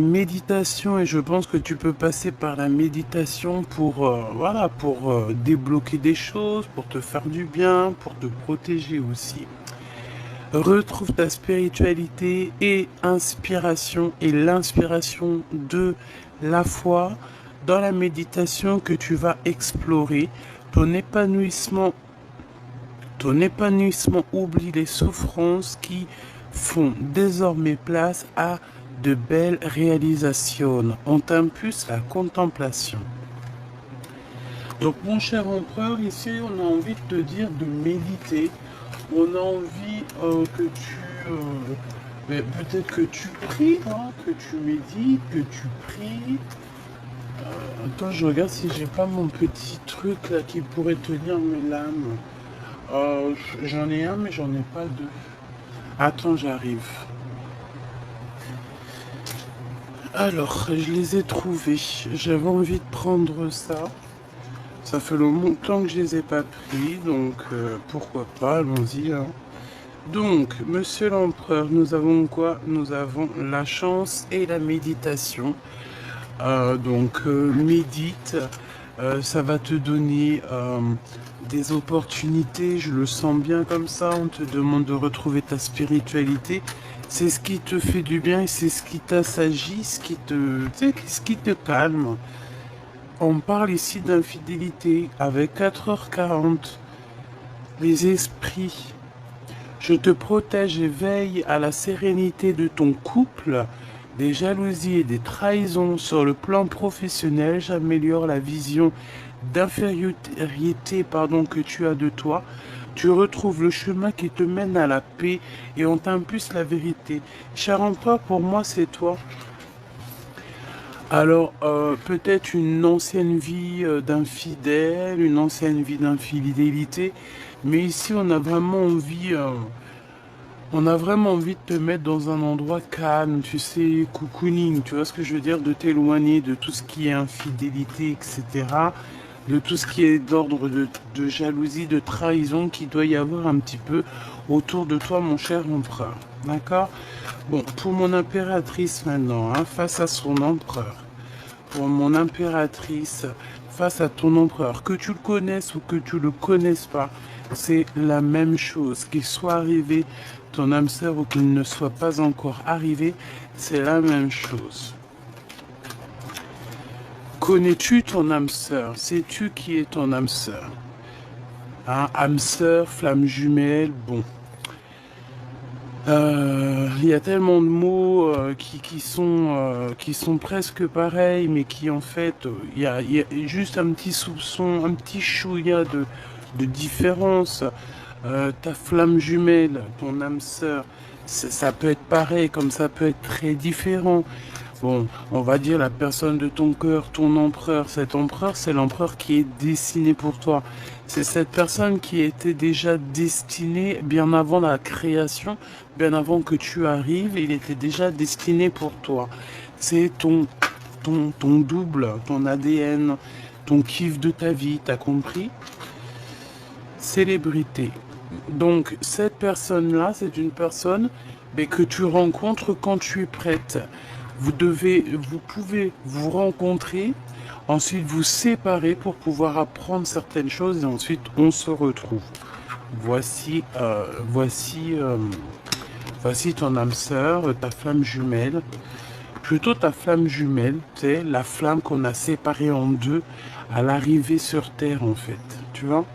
méditation et je pense que tu peux passer par la méditation pour voilà pour débloquer des choses, pour te faire du bien, pour te protéger aussi. Retrouve ta spiritualité et inspiration et l'inspiration de la foi dans la méditation que tu vas explorer. Ton épanouissement, ton épanouissement oublie les souffrances qui font désormais place à de belles réalisations. On t'impulse la contemplation. Donc mon cher empereur, ici on a envie de te dire de méditer. On a envie que tu... peut-être que tu pries, hein, que tu médites, que tu pries. Attends, je regarde si j'ai pas mon petit truc là qui pourrait tenir mes lames. J'en ai un mais j'en ai pas deux. Attends, j'arrive. Alors, je les ai trouvés. J'avais envie de prendre ça. Ça fait longtemps que je les ai pas pris, donc pourquoi pas, allons-y. Hein. Donc, monsieur l'empereur, nous avons quoi? Nous avons la chance et la méditation. Médite, ça va te donner des opportunités, je le sens bien comme ça, on te demande de retrouver ta spiritualité. C'est ce qui te fait du bien et c'est ce qui t'assagit, ce qui te calme. On parle ici d'infidélité avec 4h40. Les esprits, je te protège et veille à la sérénité de ton couple. Des jalousies et des trahisons sur le plan professionnel, j'améliore la vision d'infériorité que tu as de toi. Tu retrouves le chemin qui te mène à la paix et on t'impulse la vérité. Cher empereur, pour moi, c'est toi. Alors, peut-être une ancienne vie d'infidèle, une ancienne vie d'infidélité, mais ici, on a vraiment envie de te mettre dans un endroit calme, tu sais, cocooning, tu vois ce que je veux dire, de t'éloigner de tout ce qui est infidélité, etc., de tout ce qui est d'ordre de jalousie, de trahison qu'il doit y avoir un petit peu autour de toi, mon cher empereur. D'accord? Bon, pour mon impératrice maintenant, hein, face à son empereur. Pour mon impératrice, face à ton empereur, que tu le connaisses ou que tu le connaisses pas, c'est la même chose. Qu'il soit arrivé ton âme sœur ou qu'il ne soit pas encore arrivé, c'est la même chose. Connais-tu ton âme sœur? Sais-tu qui est ton âme sœur? Hein, âme sœur, flamme jumelle, bon. Il y a tellement de mots qui sont presque pareils, mais qui en fait, il y a juste un petit soupçon, un petit chouïa de différence. Ta flamme jumelle, ton âme sœur, ça peut être pareil, comme ça peut être très différent. Bon, on va dire la personne de ton cœur, ton empereur. Cet empereur, c'est l'empereur qui est destiné pour toi. C'est cette personne qui était déjà destinée bien avant la création, bien avant que tu arrives, il était déjà destiné pour toi. C'est ton double, ton ADN, ton kiff de ta vie, t'as compris? Célébrité. Donc, cette personne-là, c'est une personne que tu rencontres quand tu es prête. Vous pouvez vous rencontrer, ensuite vous séparer pour pouvoir apprendre certaines choses et ensuite on se retrouve. Voici ton âme sœur, ta flamme jumelle. Plutôt ta flamme jumelle, c'est la flamme qu'on a séparée en deux à l'arrivée sur Terre en fait. Tu vois?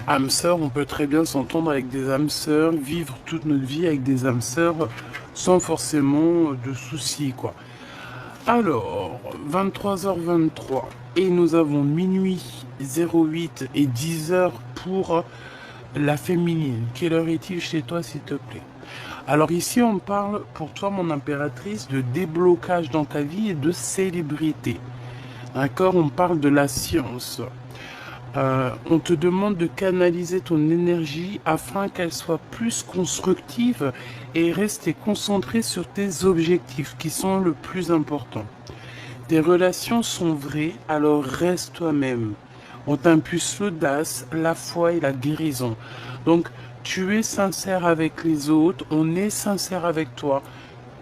Âme sœur, on peut très bien s'entendre avec des âmes sœurs, vivre toute notre vie avec des âmes sœurs sans forcément de soucis, quoi. Alors, 23h23, et nous avons minuit 08 et 10h pour la féminine. Quelle heure est-il chez toi, s'il te plaît? Alors ici, on parle pour toi, mon impératrice, de déblocage dans ta vie et de célébrité. D'accord? On parle de la science. On te demande de canaliser ton énergie afin qu'elle soit plus constructive et rester concentrée sur tes objectifs qui sont le plus important. Tes relations sont vraies, alors reste toi-même. On t'impulse l'audace, la foi et la guérison. Donc, tu es sincère avec les autres, on est sincère avec toi.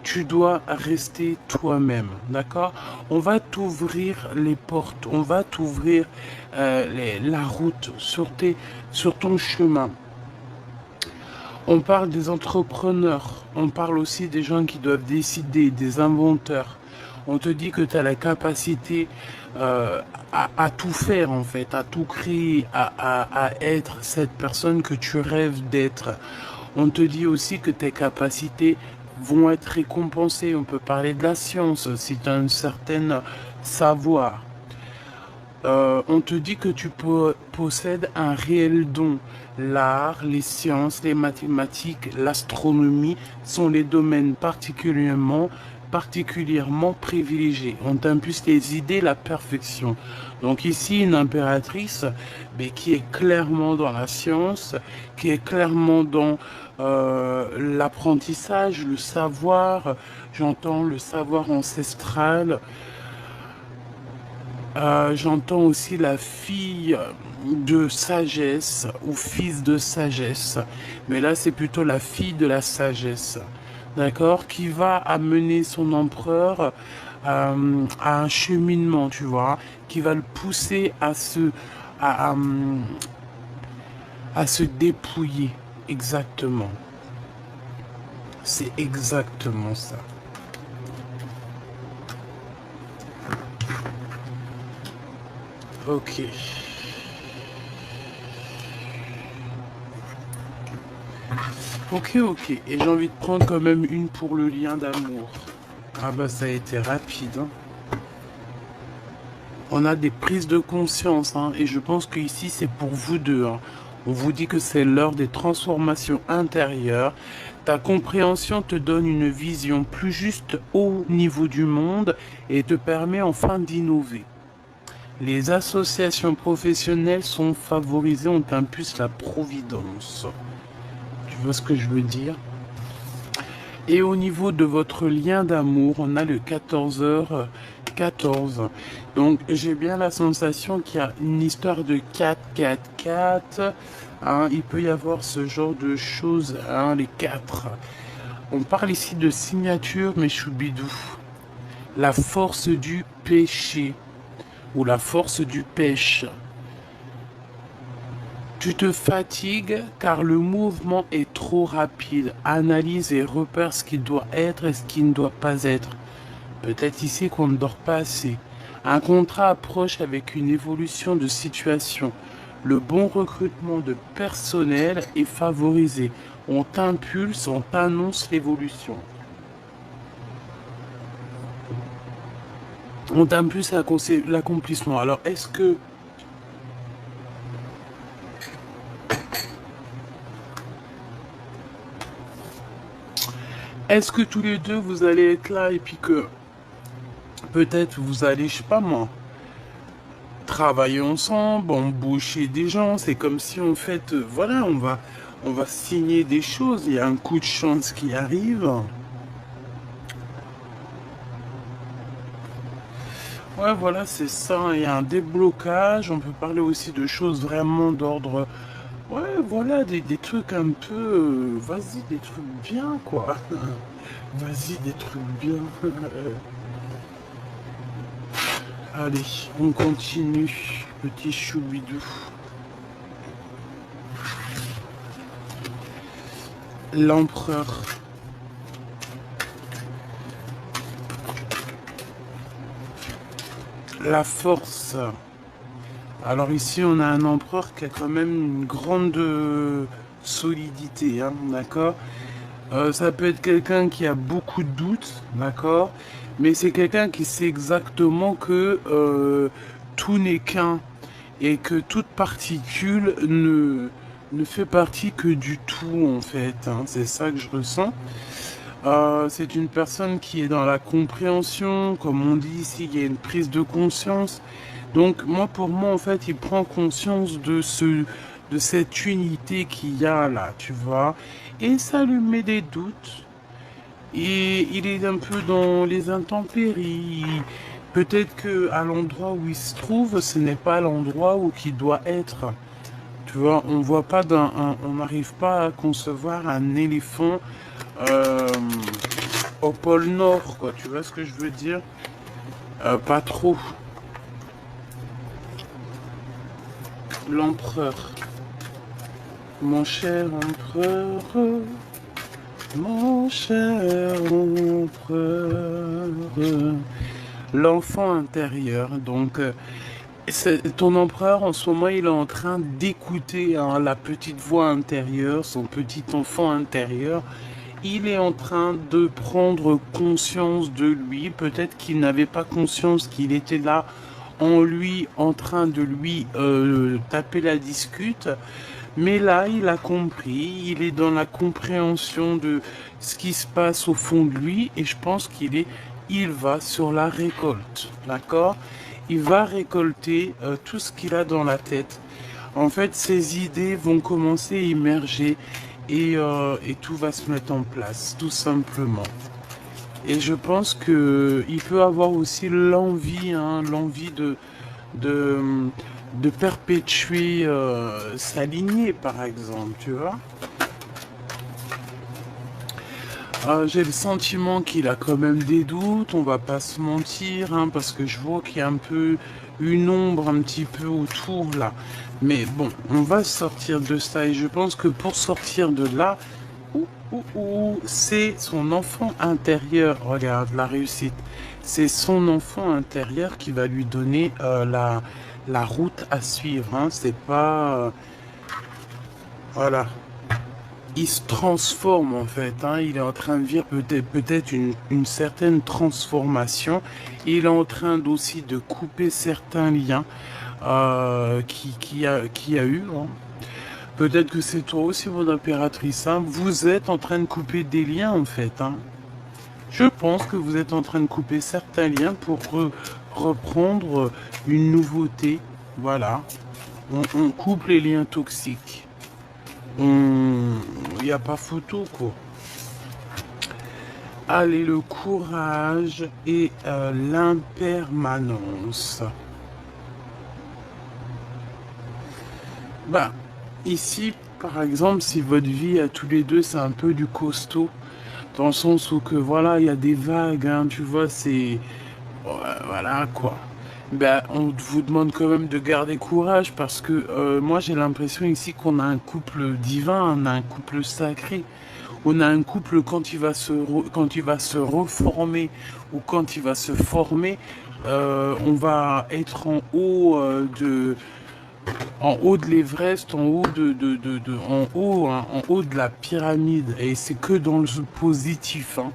tu dois rester toi-même, d'accord? On va t'ouvrir les portes, on va t'ouvrir la route sur ton chemin. On parle des entrepreneurs, on parle aussi des gens qui doivent décider, des inventeurs. On te dit que tu as la capacité à tout faire en fait, à tout créer, à être cette personne que tu rêves d'être. On te dit aussi que tes capacités vont être récompensées. On peut parler de la science si tu as un certain savoir. On te dit que tu possèdes un réel don. L'art, les sciences, les mathématiques, l'astronomie sont les domaines particulièrement privilégiés. On t'impulse les idées, la perfection. Donc ici, une impératrice mais qui est clairement dans la science, qui est clairement dans l'apprentissage, le savoir. J'entends le savoir ancestral. J'entends aussi la fille de sagesse ou fils de sagesse. Mais là, c'est plutôt la fille de la sagesse. D'accord? Qui va amener son empereur à un cheminement, tu vois. Qui va le pousser à, à, à se dépouiller. Exactement. C'est exactement ça. Ok. Ok. Et j'ai envie de prendre quand même une pour le lien d'amour. Ah bah ça a été rapide. Hein. On a des prises de conscience. Hein, et je pense que ici c'est pour vous deux. Hein. On vous dit que c'est l'heure des transformations intérieures. Ta compréhension te donne une vision plus juste au niveau du monde et te permet enfin d'innover. Les associations professionnelles sont favorisées, on t'impulse la providence. Tu vois ce que je veux dire? Et au niveau de votre lien d'amour, on a le 14h14. Donc j'ai bien la sensation qu'il y a une histoire de 4. Hein, il peut y avoir ce genre de choses, hein, les 4. On parle ici de signature, mais choubidou. La force du péché. Ou la force du pêche. Tu te fatigues car le mouvement est trop rapide. Analyse et repère ce qui doit être et ce qui ne doit pas être. Peut-être ici qu'on ne dort pas assez. Un contrat approche avec une évolution de situation. Le bon recrutement de personnel est favorisé. On t'impulse, on t'annonce l'évolution. On t'impulse l'accomplissement. Alors, est-ce que tous les deux vous allez être là et puis que peut-être vous allez, je sais pas moi, travailler ensemble, embaucher des gens. C'est comme si en fait, voilà, on va signer des choses. Il y a un coup de chance qui arrive. Ouais, voilà, c'est ça. Il y a un déblocage. On peut parler aussi de choses vraiment d'ordre. Ouais, voilà, des trucs un peu. Vas-y, des trucs bien, quoi. Vas-y, des trucs bien. Allez, on continue. Petit choubidou. L'empereur. La force. Alors ici, on a un empereur qui a quand même une grande solidité, hein, d'accord? Ça peut être quelqu'un qui a beaucoup de doutes, d'accord? Mais c'est quelqu'un qui sait exactement que tout n'est qu'un et que toute particule ne fait partie que du tout, en fait. Hein. C'est ça que je ressens. C'est une personne qui est dans la compréhension, comme on dit ici, il y a une prise de conscience. Donc pour moi, en fait, il prend conscience de cette unité qu'il y a là, tu vois. Et ça lui met des doutes. Et il est un peu dans les intempéries. Peut-être que à l'endroit où il se trouve, ce n'est pas l'endroit où il doit être. Tu vois, on voit pas on n'arrive pas à concevoir un éléphant au pôle Nord, quoi. Tu vois ce que je veux dire? Pas trop. L'empereur. Mon cher empereur. Mon cher empereur. L'enfant intérieur. Donc, ton empereur, en ce moment, il est en train d'écouter hein, la petite voix intérieure, son petit enfant intérieur. Il est en train de prendre conscience de lui. Peut-être qu'il n'avait pas conscience qu'il était là en lui, en train de lui taper la discute. Mais là, il a compris. Il est dans la compréhension de ce qui se passe au fond de lui. Et je pense il va sur la récolte. D'accord? Il va récolter tout ce qu'il a dans la tête. En fait, ses idées vont commencer à émerger et tout va se mettre en place, tout simplement. Et je pense que il peut avoir aussi l'envie, hein, l'envie de, de perpétuer sa lignée, par exemple, tu vois. J'ai le sentiment qu'il a quand même des doutes, on va pas se mentir, hein, parce que je vois qu'il y a un peu une ombre un petit peu autour là. Mais bon, on va sortir de ça et je pense que pour sortir de là, c'est son enfant intérieur. Regarde la réussite. C'est son enfant intérieur qui va lui donner la route à suivre. Hein. C'est pas... voilà. Il se transforme en fait, hein. Il est en train de vivre peut-être une certaine transformation. Il est en train aussi de couper certains liens qui a eu. Hein. Peut-être que c'est toi aussi, mon impératrice. Hein. Vous êtes en train de couper des liens en fait. Hein. Je pense que vous êtes en train de couper certains liens pour reprendre une nouveauté. Voilà. On coupe les liens toxiques. Il n'y a pas photo, quoi. Allez, le courage et l'impermanence. Bah, ici, par exemple, si votre vie à tous les deux, c'est un peu du costaud, dans le sens où que, voilà, il y a des vagues, hein, tu vois, c'est... voilà, quoi. Ben, on vous demande quand même de garder courage parce que moi j'ai l'impression ici qu'on a un couple divin, on a un couple sacré, on a un couple quand quand il va se reformer ou quand il va se former, on va être en haut de l'Everest, en haut en haut, hein, en haut de la pyramide et c'est que dans le positif, hein.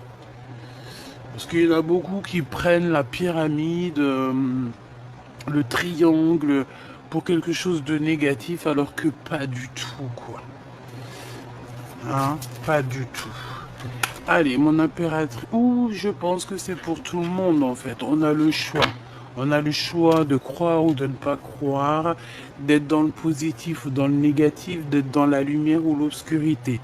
Parce qu'il y en a beaucoup qui prennent la pyramide, le triangle, pour quelque chose de négatif, alors que pas du tout, quoi. Hein, pas du tout. Allez, mon impératrice. Ouh, je pense que c'est pour tout le monde, en fait. On a le choix. On a le choix de croire ou de ne pas croire, d'être dans le positif ou dans le négatif, d'être dans la lumière ou l'obscurité.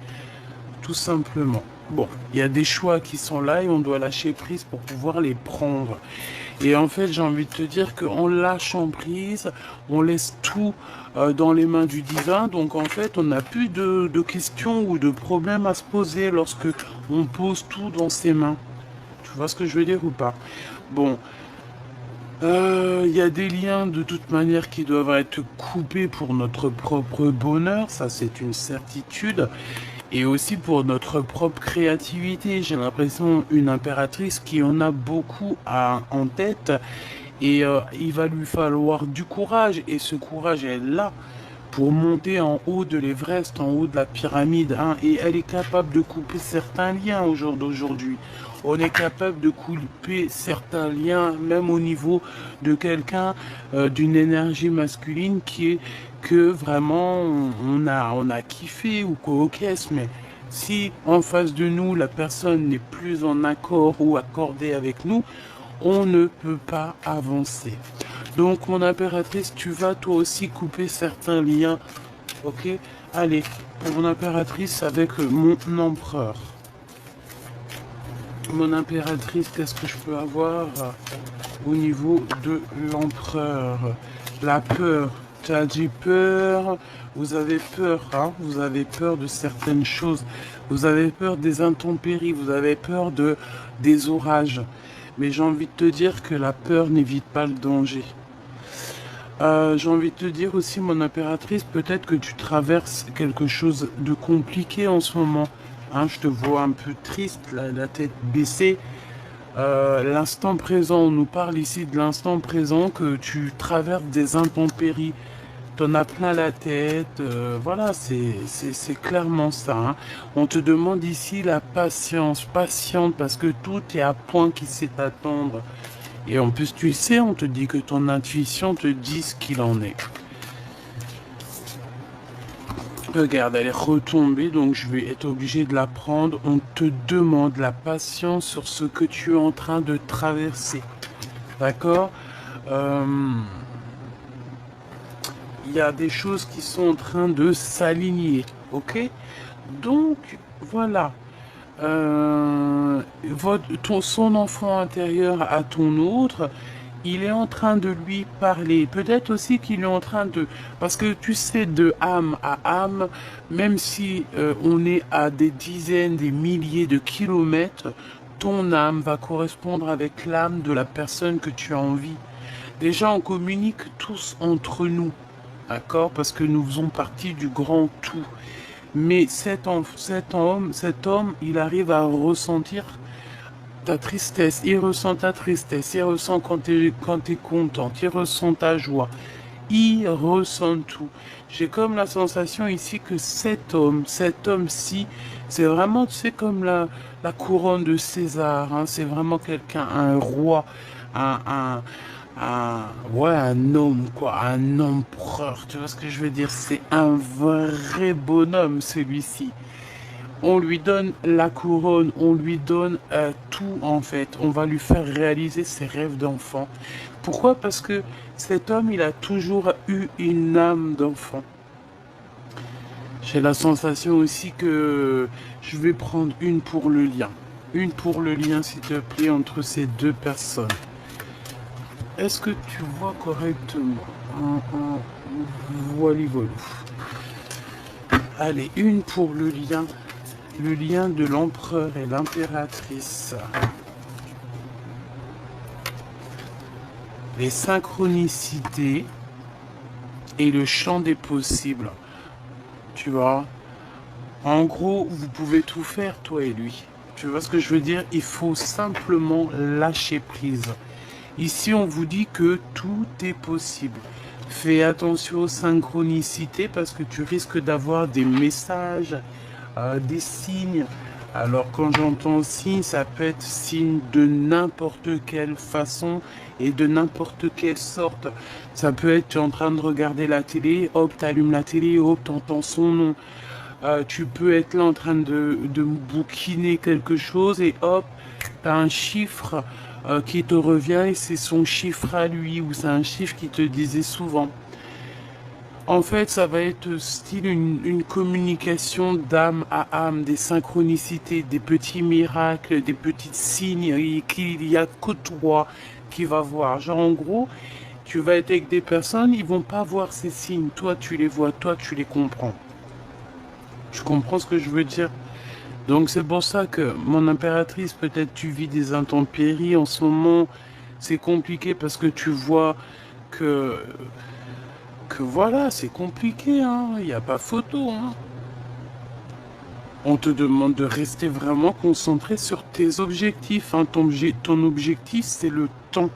Tout simplement. Bon, il y a des choix qui sont là et on doit lâcher prise pour pouvoir les prendre. Et en fait, j'ai envie de te dire qu'en lâchant prise, on laisse tout dans les mains du divin. Donc en fait, on n'a plus de questions ou de problèmes à se poser lorsque on pose tout dans ses mains. Tu vois ce que je veux dire ou pas? Bon, y a des liens de toute manière qui doivent être coupés pour notre propre bonheur, ça c'est une certitude. Et aussi pour notre propre créativité. J'ai l'impression une impératrice qui en a beaucoup en tête et il va lui falloir du courage et ce courage est là pour monter en haut de l'Everest, en haut de la pyramide, hein, et elle est capable de couper certains liens au jour d'aujourd'hui. On est capable de couper certains liens, même au niveau de quelqu'un, d'une énergie masculine qui est que vraiment on a kiffé ou coquesse, mais si en face de nous la personne n'est plus en accord ou accordée avec nous, on ne peut pas avancer. Donc mon impératrice, tu vas toi aussi couper certains liens, ok? Allez, pour mon impératrice avec mon empereur. Mon impératrice, qu'est-ce que je peux avoir au niveau de l'empereur? La peur. tu as dit peur, vous avez peur, hein, vous avez peur de certaines choses, vous avez peur des intempéries, vous avez peur des orages. Mais j'ai envie de te dire que la peur n'évite pas le danger. J'ai envie de te dire aussi, mon impératrice, peut-être que tu traverses quelque chose de compliqué en ce moment. Hein, je te vois un peu triste, la tête baissée. L'instant présent, on nous parle ici de l'instant présent, que tu traverses des intempéries. T'en as plein la tête, voilà, c'est clairement ça. Hein. On te demande ici la patience, patiente, parce que tout est à point qui sait attendre. Et en plus, tu sais, on te dit que ton intuition te dit ce qu'il en est. Regarde, elle est retombée, donc je vais être obligé de la prendre. On te demande la patience sur ce que tu es en train de traverser. D'accord? Il y a des choses qui sont en train de s'aligner. Ok? Donc, voilà. Son enfant intérieur à ton autre, il est en train de lui parler. Peut-être aussi qu'il est en train de... Parce que tu sais, de âme à âme, même si on est à des dizaines, des milliers de kilomètres, ton âme va correspondre avec l'âme de la personne que tu as envie. Déjà, on communique tous entre nous, d'accord? Parce que nous faisons partie du grand tout. Mais cet homme, il arrive à ressentir ta tristesse, il ressent ta tristesse, il ressent quand t'es contente, il ressent ta joie, il ressent tout. J'ai comme la sensation ici que cet homme-ci, c'est vraiment, tu sais, comme la couronne de César, hein, c'est vraiment quelqu'un, un roi, ouais, un homme, quoi, un empereur, tu vois ce que je veux dire, c'est un vrai bonhomme, celui-ci. On lui donne la couronne, on lui donne tout en fait. On va lui faire réaliser ses rêves d'enfant. Pourquoi? Parce que cet homme, il a toujours eu une âme d'enfant. J'ai la sensation aussi que je vais prendre une pour le lien. Une pour le lien, s'il te plaît, entre ces deux personnes. Est-ce que tu vois correctement? Voilà, voilà. Allez, une pour le lien. Le lien de l'empereur et l'impératrice. Les synchronicités et le champ des possibles. Tu vois? En gros, vous pouvez tout faire, toi et lui. Tu vois ce que je veux dire? Il faut simplement lâcher prise. Ici, on vous dit que tout est possible. Fais attention aux synchronicités parce que tu risques d'avoir des messages, des signes. Alors quand j'entends signe, ça peut être signe de n'importe quelle façon et de n'importe quelle sorte. Ça peut être tu es en train de regarder la télé, hop, tu allumes la télé, hop, tu entends son nom. Tu peux être là en train de bouquiner quelque chose et hop, tu as un chiffre qui te revient et c'est son chiffre à lui ou c'est un chiffre qui te disait souvent. En fait, ça va être style une communication d'âme à âme, des synchronicités, des petits miracles, des petits signes qu'il y a que toi qui va voir. Genre en gros, tu vas être avec des personnes, ils vont pas voir ces signes. Toi, tu les vois, toi, tu les comprends. Tu comprends ce que je veux dire? Donc c'est pour ça que mon impératrice, peut-être tu vis des intempéries en ce moment. C'est compliqué parce que tu vois que voilà, c'est compliqué, hein. Il n'y a pas photo, hein. On te demande de rester vraiment concentré sur tes objectifs, hein. Ton objectif, c'est le temps.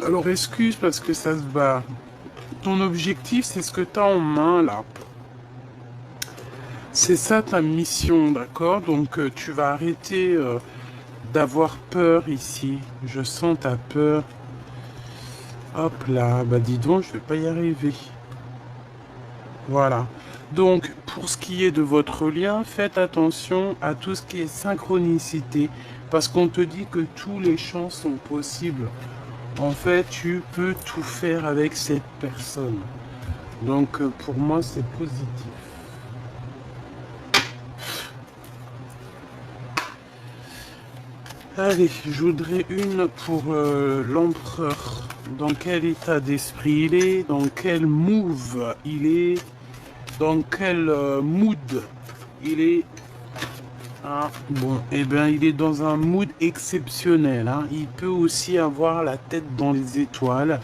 Alors excuse parce que ça se bat. Ton objectif, c'est ce que tu as en main, là. C'est ça ta mission, d'accord? Donc tu vas arrêter d'avoir peur ici. Je sens ta peur. Hop là, bah dis donc, je vais pas y arriver. Voilà. Donc, pour ce qui est de votre lien, faites attention à tout ce qui est synchronicité, parce qu'on te dit que tous les champs sont possibles. En fait, tu peux tout faire avec cette personne. Donc, pour moi, c'est positif. Allez, je voudrais une pour l'empereur. dans quel état d'esprit il est, dans quel move il est, dans quel mood il est. Ah, bon, eh bien, il est dans un mood exceptionnel, hein. Il peut aussi avoir la tête dans les étoiles.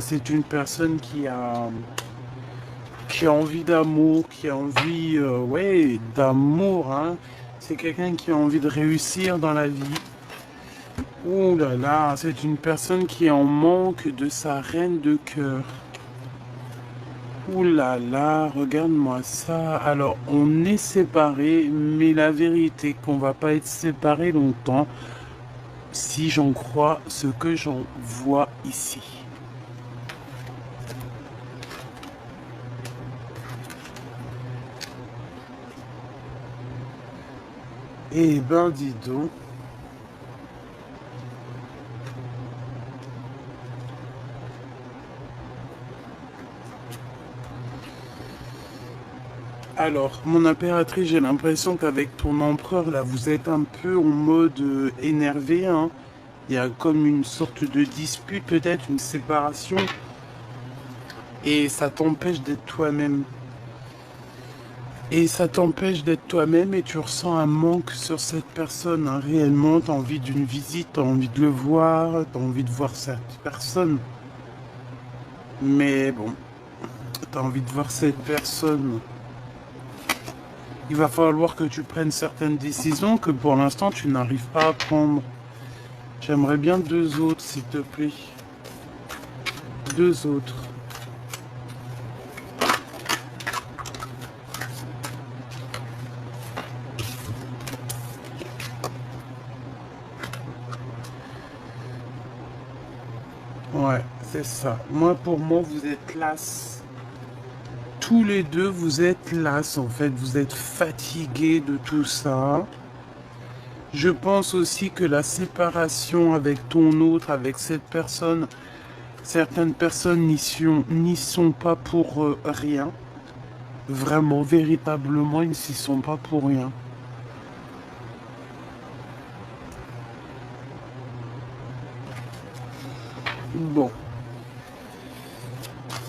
C'est une personne qui a envie d'amour, qui a envie, ouais, d'amour, hein. C'est quelqu'un qui a envie de réussir dans la vie. Ouh là là, c'est une personne qui est en manque de sa reine de cœur. Ouh là là, regarde-moi ça. Alors, on est séparés, mais la vérité qu'on va pas être séparés longtemps, si j'en crois ce que j'en vois ici. Eh ben, dis donc. Alors, mon impératrice, j'ai l'impression qu'avec ton empereur, là, vous êtes un peu en mode énervé, hein. Il y a comme une sorte de dispute, peut-être une séparation, et ça t'empêche d'être toi-même. Et ça t'empêche d'être toi-même et tu ressens un manque sur cette personne, hein. Réellement, tu as envie d'une visite, tu as envie de le voir, tu as envie de voir cette personne. Mais bon, tu as envie de voir cette personne. Il va falloir que tu prennes certaines décisions que pour l'instant tu n'arrives pas à prendre. J'aimerais bien deux autres, s'il te plaît. Deux autres. Ouais, c'est ça. Moi, pour moi, vous êtes las. Tous les deux, vous êtes las, en fait. Vous êtes fatigués de tout ça. Je pense aussi que la séparation avec ton autre, avec cette personne, certaines personnes n'y sont pas pour rien. Vraiment, véritablement, ils n'y sont pas pour rien. Bon.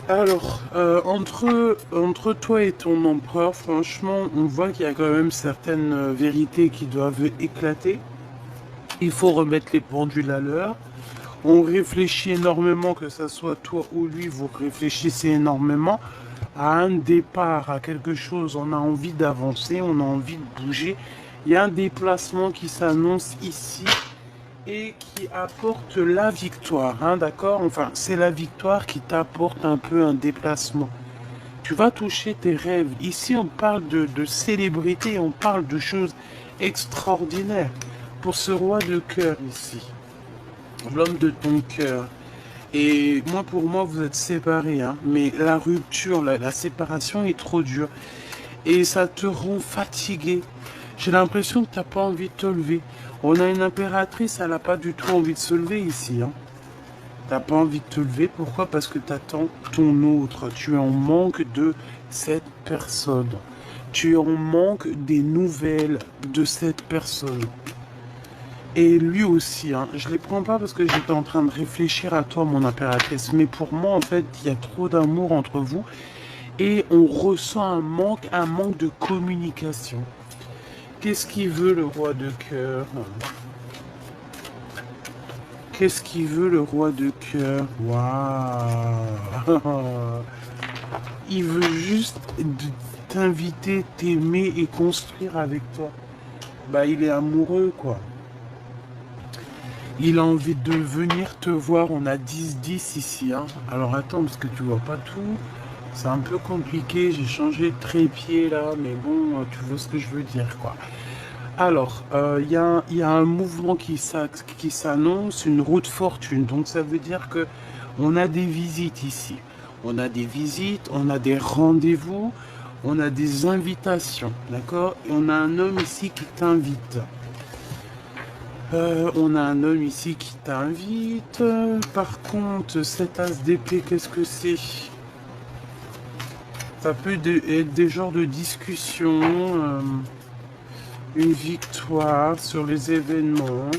Alors, entre toi et ton empereur, franchement, on voit qu'il y a quand même certaines vérités qui doivent éclater. Il faut remettre les pendules à l'heure. On réfléchit énormément, que ce soit toi ou lui, vous réfléchissez énormément à un départ, à quelque chose. On a envie d'avancer, on a envie de bouger. Il y a un déplacement qui s'annonce ici et qui apporte la victoire, hein, d'accord? Enfin, c'est la victoire qui t'apporte un peu un déplacement. Tu vas toucher tes rêves. Ici, on parle de célébrité, on parle de choses extraordinaires. Pour ce roi de cœur ici, l'homme de ton cœur. Et moi, pour moi, vous êtes séparés, hein, mais la rupture, la séparation est trop dure. Et ça te rend fatigué. J'ai l'impression que tu n'as pas envie de te lever. On a une impératrice, elle n'a pas du tout envie de se lever ici, hein. T'as pas envie de te lever, pourquoi? Parce que tu attends ton autre. Tu es en manque de cette personne. Tu es en manque des nouvelles de cette personne. Et lui aussi, hein. Je les prends pas parce que j'étais en train de réfléchir à toi, mon impératrice. Mais pour moi, en fait, il y a trop d'amour entre vous. Et on ressent un manque de communication. Qu'est-ce qu'il veut le roi de cœur? Qu'est-ce qu'il veut le roi de cœur? Waouh! Il veut juste t'inviter, t'aimer et construire avec toi. Bah, il est amoureux, quoi. Il a envie de venir te voir. On a 10-10 ici, hein. Alors attends, parce que tu vois pas tout. C'est un peu compliqué. J'ai changé de trépied là, mais bon, tu vois ce que je veux dire, quoi. Alors, il y a un mouvement qui s'annonce, une route fortune. Donc ça veut dire que on a des visites ici. On a des visites, on a des rendez-vous, on a des invitations, d'accord? Et on a un homme ici qui t'invite. On a un homme ici qui t'invite. Par contre, cet as d'épée, qu'est-ce que c'est? Ça peut être des genres de discussions, une victoire sur les événements.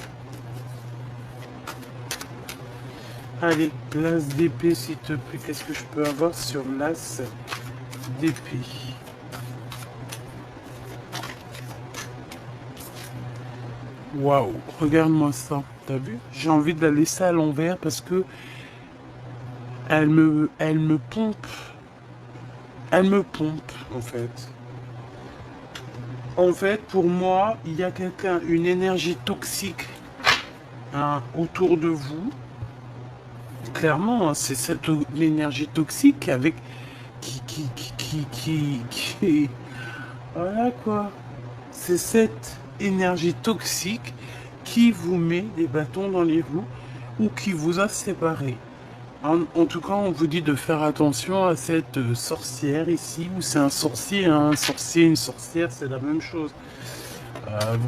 Allez, l'as d'épée, s'il te plaît. Qu'est-ce que je peux avoir sur l'as d'épée? Waouh, regarde-moi ça. T'as vu? J'ai envie de la laisser à l'envers parce que elle me pompe. Elle me pompe, en fait. En fait, pour moi, il y a quelqu'un, une énergie toxique hein, autour de vous. Clairement, hein, c'est cette énergie toxique avec qui voilà quoi. C'est cette énergie toxique qui vous met des bâtons dans les roues ou qui vous a séparés. En tout cas, on vous dit de faire attention à cette sorcière ici, ou c'est un sorcier, hein, un sorcier, une sorcière, c'est la même chose.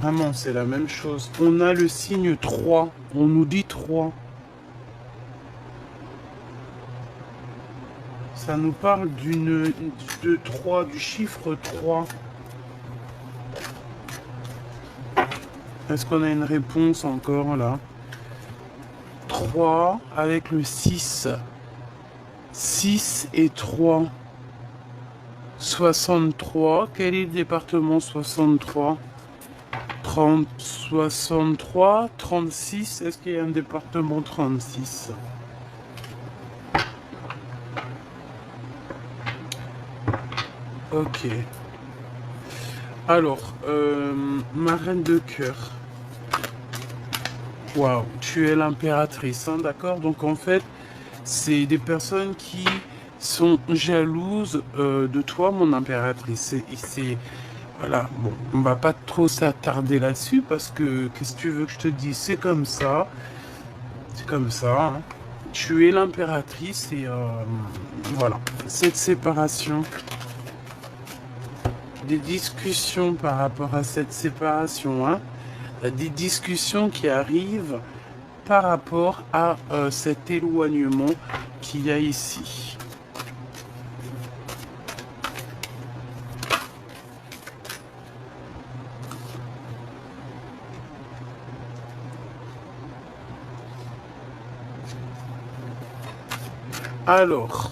Vraiment, c'est la même chose. On a le signe 3, on nous dit 3. Ça nous parle de 3, du chiffre 3. Est-ce qu'on a une réponse encore là? 3 avec le 6. 6 et 3. 63. Quel est le département 63? 30, 63, 36. Est-ce qu'il y a un département 36? Ok. Alors, ma reine de cœur. Waouh, tu es l'impératrice, hein, d'accord? Donc en fait, c'est des personnes qui sont jalouses de toi, mon impératrice. Voilà, bon, on va pas trop s'attarder là-dessus parce que, qu'est-ce que tu veux que je te dise? C'est comme ça. C'est comme ça, hein. Tu es l'impératrice et voilà. Cette séparation, des discussions par rapport à cette séparation, hein. Des discussions qui arrivent par rapport à cet éloignement qu'il y a ici. Alors,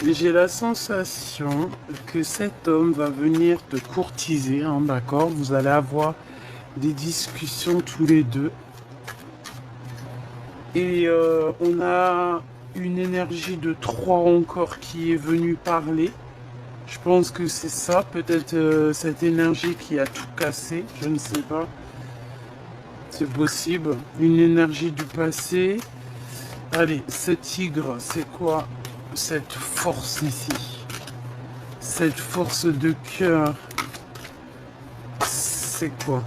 j'ai la sensation que cet homme va venir te courtiser, hein, d'accord? Vous allez avoir des discussions tous les deux. Et on a une énergie de 3 encore qui est venue parler. Je pense que c'est ça, peut-être cette énergie qui a tout cassé, je ne sais pas. C'est possible. Une énergie du passé. Allez, ce tigre, c'est quoi cette force ici? Cette force de cœur, c'est quoi?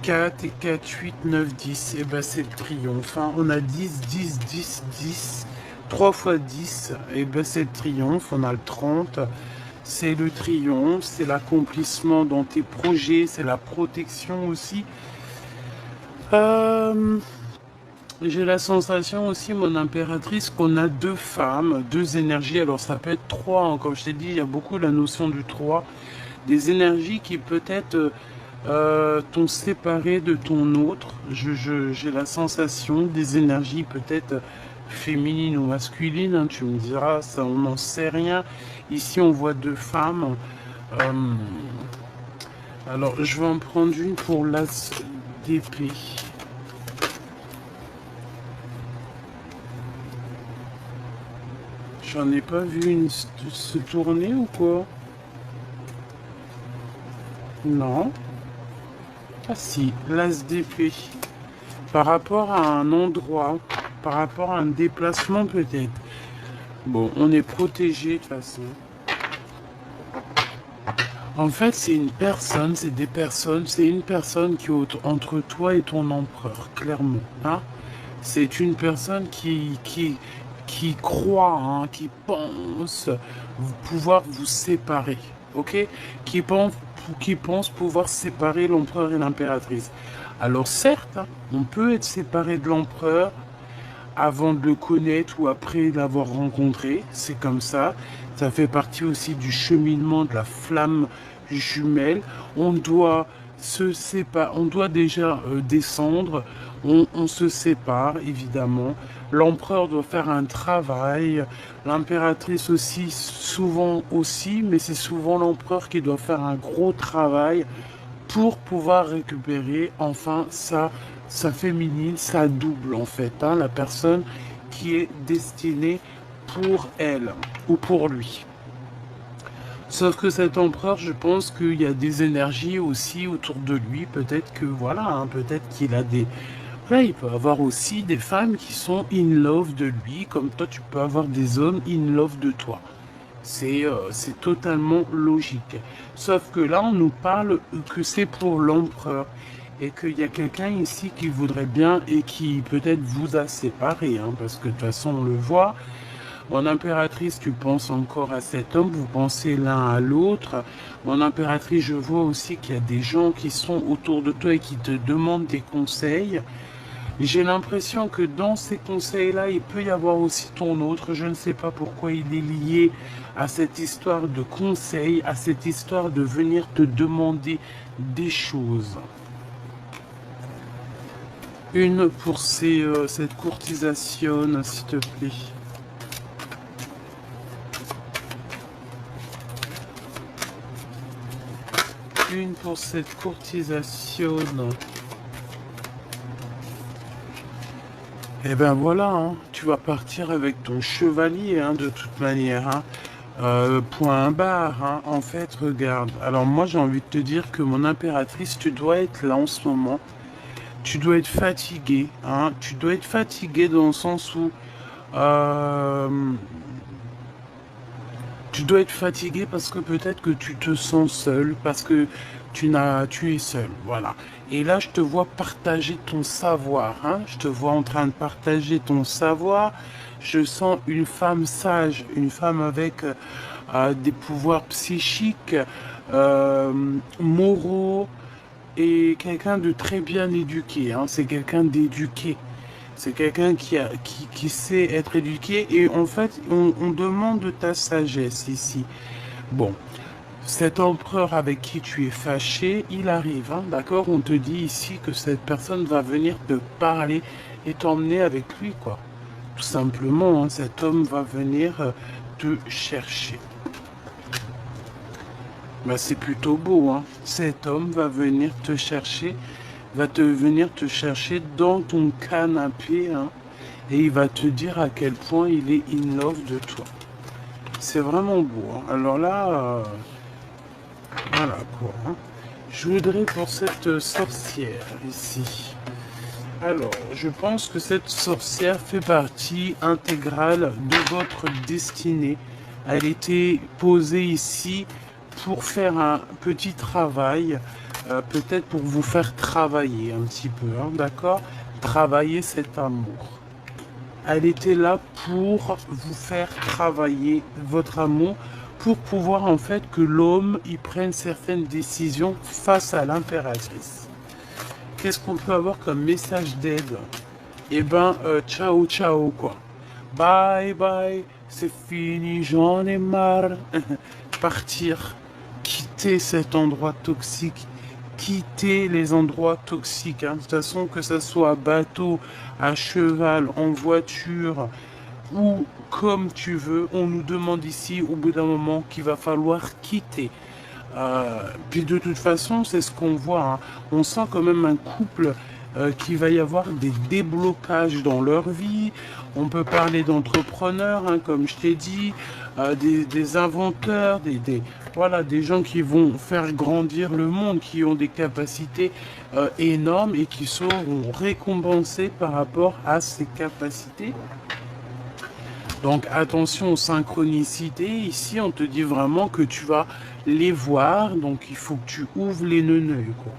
4 et 4, 8, 9, 10. Et ben c'est le triomphe. Hein. On a 10, 10, 10, 10. 3 fois 10. Et ben c'est le triomphe. On a le 30. C'est le triomphe. C'est l'accomplissement dans tes projets. C'est la protection aussi. J'ai la sensation aussi, mon impératrice, qu'on a 2 femmes, 2 énergies. Alors ça peut être 3, hein. Comme je t'ai dit, il y a beaucoup la notion du 3. Des énergies qui peut-être t'ont séparé de ton autre. J'ai la sensation des énergies peut-être féminines ou masculines. Hein. Tu me diras, ça, on n'en sait rien. Ici, on voit 2 femmes. Alors, je vais en prendre une pour l'as d'épée. J'en ai pas vu une se tourner ou quoi? Non. Ah si, l'as d'épée. Par rapport à un endroit, par rapport à un déplacement peut-être. Bon, on est protégé de toute façon. En fait, c'est une personne, c'est des personnes, c'est une personne qui est entre toi et ton empereur, clairement. Hein. C'est une personne qui croit, hein, qui pense pouvoir vous séparer, ok? Qui pense pouvoir séparer l'empereur et l'impératrice. Alors certes, hein, on peut être séparé de l'empereur avant de le connaître ou après l'avoir rencontré, c'est comme ça. Ça fait partie aussi du cheminement de la flamme jumelle. On doit se sépare. On doit déjà descendre. On se sépare, évidemment. L'empereur doit faire un travail. L'impératrice aussi, souvent aussi, mais c'est souvent l'empereur qui doit faire un gros travail pour pouvoir récupérer enfin sa féminine, sa double en fait, hein, la personne qui est destinée pour elle ou pour lui. Sauf que cet empereur, je pense qu'il y a des énergies aussi autour de lui. Peut-être que voilà, hein, peut-être qu'il a des... Là, il peut avoir aussi des femmes qui sont in love de lui, comme toi, tu peux avoir des hommes in love de toi. C'est totalement logique. Sauf que là, on nous parle que c'est pour l'empereur. Et qu'il y a quelqu'un ici qui voudrait bien et qui peut-être vous a séparé. Hein, parce que de toute façon, on le voit. Mon impératrice, tu penses encore à cet homme, vous pensez l'un à l'autre. Mon impératrice, je vois aussi qu'il y a des gens qui sont autour de toi et qui te demandent des conseils. J'ai l'impression que dans ces conseils-là, il peut y avoir aussi ton autre. Je ne sais pas pourquoi il est lié à cette histoire de conseils, à cette histoire de venir te demander des choses. Une pour cette courtisation, s'il te plaît. Une pour cette courtisation. Et ben voilà, hein, tu vas partir avec ton chevalier, hein, de toute manière. Hein. Point barre, hein. En fait, regarde. Alors moi, j'ai envie de te dire que mon impératrice, tu dois être là en ce moment. Tu dois être fatigué. Hein. Tu dois être fatigué dans le sens où... tu dois être fatigué parce que peut-être que tu te sens seul, parce que tu es seul, voilà. Et là, je te vois partager ton savoir, hein. Je te vois en train de partager ton savoir. Je sens une femme sage, une femme avec des pouvoirs psychiques, moraux, et quelqu'un de très bien éduqué, hein. C'est quelqu'un d'éduqué. C'est quelqu'un qui sait être éduqué et en fait, on demande de ta sagesse ici. Bon, cet empereur avec qui tu es fâché, il arrive, hein, d'accord? On te dit ici que cette personne va venir te parler et t'emmener avec lui, quoi. Tout simplement, hein, cet homme va venir te chercher. Ben, c'est plutôt beau, hein. Cet homme va venir te chercher, venir te chercher dans ton canapé, hein, et il va te dire à quel point il est in love de toi. C'est vraiment beau, hein. Alors là, voilà quoi, hein. Je voudrais pour cette sorcière ici. Alors, je pense que cette sorcière fait partie intégrale de votre destinée. Elle était posée ici pour faire un petit travail, peut-être pour vous faire travailler un petit peu, hein, d'accord? Travailler cet amour. Elle était là pour vous faire travailler votre amour, pour pouvoir en fait que l'homme y prenne certaines décisions face à l'impératrice. Qu'est-ce qu'on peut avoir comme message d'aide? Eh ben, ciao, ciao, quoi. Bye, bye, c'est fini, j'en ai marre. Partir, quitter cet endroit toxique, quitter les endroits toxiques. Hein. De toute façon, que ce soit à bateau, à cheval, en voiture, ou comme tu veux, on nous demande ici, au bout d'un moment, qu'il va falloir quitter. Puis de toute façon, c'est ce qu'on voit. Hein. On sent quand même un couple qu'il va y avoir des déblocages dans leur vie. On peut parler d'entrepreneurs, hein, comme je t'ai dit, des inventeurs, voilà, des gens qui vont faire grandir le monde, qui ont des capacités énormes et qui seront récompensés par rapport à ces capacités. Donc attention aux synchronicités. Ici, on te dit vraiment que tu vas les voir. Donc il faut que tu ouvres les neuneuils, quoi.